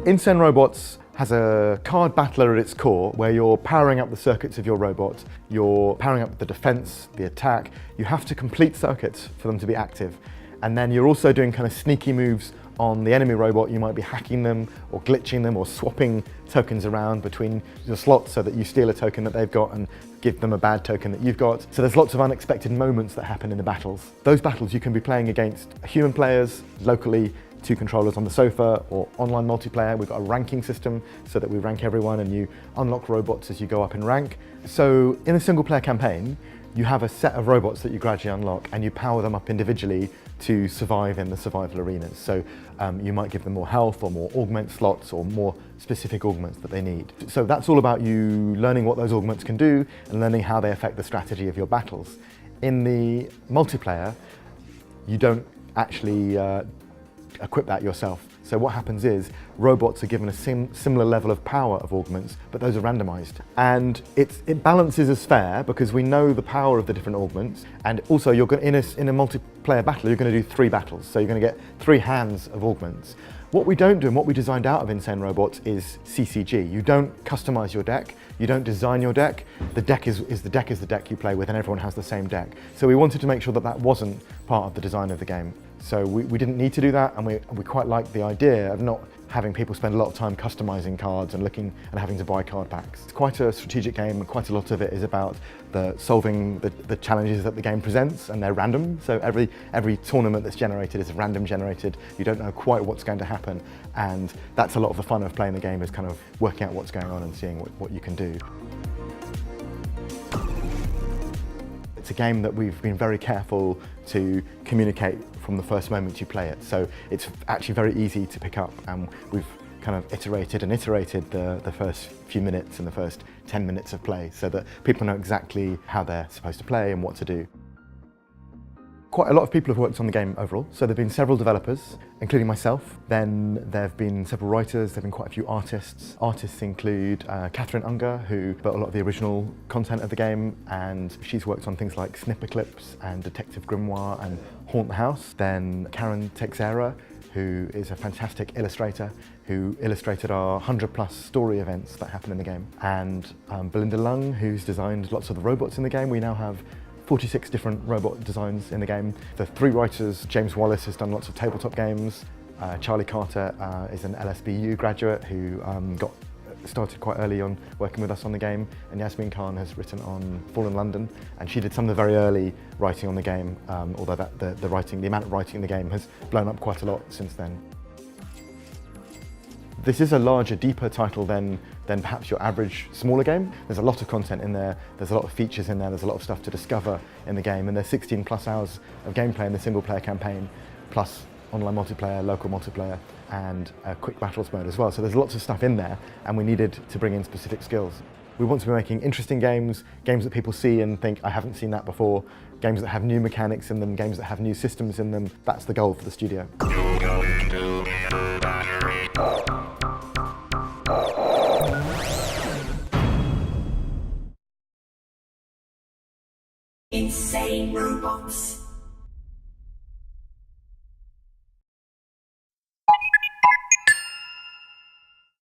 Insane Robots has a card battler at its core where you're powering up the circuits of your robot, you're powering up the defense, the attack. You have to complete circuits for them to be active. And then you're also doing kind of sneaky moves on the enemy robot. You might be hacking them or glitching them or swapping tokens around between your slots so that you steal a token that they've got and give them a bad token that you've got. So there's lots of unexpected moments that happen in the battles. Those battles you can be playing against human players locally, 2 controllers on the sofa, or online multiplayer. We've got a ranking system so that we rank everyone and you unlock robots as you go up in rank. So in a single player campaign, you have a set of robots that you gradually unlock and you power them up individually to survive in the survival arenas. So you might give them more health or more augment slots or more specific augments that they need. So that's all about you learning what those augments can do and learning how they affect the strategy of your battles. In the multiplayer, you don't actually equip that yourself. So what happens is robots are given a similar level of power of augments, but those are randomized. And it balances as fair because we know the power of the different augments. And also you're going in a multiplayer battle, you're going to do 3 battles. So you're going to get 3 hands of augments. What we don't do and what we designed out of Insane Robots is CCG. You don't customize your deck. You don't design your deck. The deck is the deck you play with and everyone has the same deck. So we wanted to make sure that that wasn't part of the design of the game. So we didn't need to do that, and we quite liked the idea of not having people spend a lot of time customizing cards and looking and having to buy card packs. It's quite a strategic game, and quite a lot of it is about solving the challenges that the game presents, and they're random. So every tournament that's generated is random generated. You don't know quite what's going to happen, and that's a lot of the fun of playing the game, is kind of working out what's going on and seeing what you can do. It's a game that we've been very careful to communicate from the first moment you play it. So it's actually very easy to pick up, and we've kind of iterated the first few minutes and the first 10 minutes of play so that people know exactly how they're supposed to play and what to do. Quite a lot of people have worked on the game overall. So there have been several developers, including myself. Then there have been several writers, there have been quite a few artists. Artists include Catherine Unger, who built a lot of the original content of the game, and she's worked on things like Snipper Clips and Detective Grimoire and Haunt the House. Then Karen Texera, who is a fantastic illustrator, who illustrated our 100+ story events that happen in the game. And Belinda Lung, who's designed lots of the robots in the game. We now have 46 different robot designs in the game. The 3 writers, James Wallace has done lots of tabletop games. Charlie Carter is an LSBU graduate who got started quite early on working with us on the game. And Yasmin Khan has written on Fallen London, and she did some of the very early writing on the game, although the amount of writing in the game has blown up quite a lot since then. This is a larger, deeper title than perhaps your average smaller game. There's a lot of content in there, there's a lot of features in there, there's a lot of stuff to discover in the game, and there's 16+ hours of gameplay in the single player campaign, plus online multiplayer, local multiplayer, and a quick battles mode as well. So there's lots of stuff in there, and we needed to bring in specific skills. We want to be making interesting games that people see and think, I haven't seen that before, games that have new mechanics in them, games that have new systems in them. That's the goal for the studio. Insane Robots.